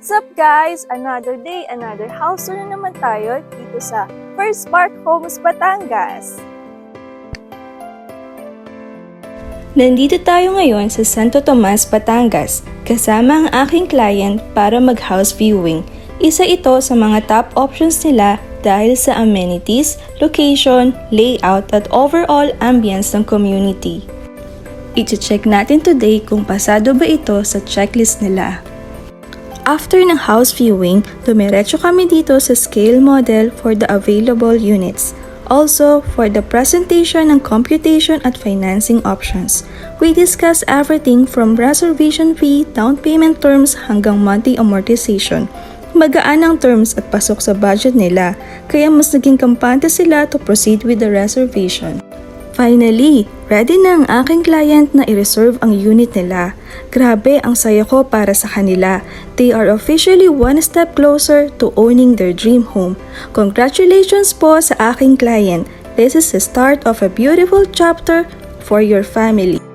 What's up guys? Another day, another house tour na naman tayo dito sa First Park Homes, Batangas. Nandito tayo ngayon sa Santo Tomas, Batangas, kasama ang aking client para mag-house viewing. Isa ito sa mga top options nila dahil sa amenities, location, layout at overall ambience ng community. I-check natin today kung pasado ba ito sa checklist nila. After ng house viewing, dumiretso kami dito sa scale model for the available units. Also, for the presentation ng computation at financing options. We discuss everything from reservation fee, down payment terms hanggang monthly amortization. Magaan ang terms at pasok sa budget nila, kaya mas naging kampante sila to proceed with the reservation. Finally, ready na ang aking client na i-reserve ang unit nila. Grabe, ang saya ko para sa kanila. They are officially one step closer to owning their dream home. Congratulations po sa aking client. This is the start of a beautiful chapter for your family.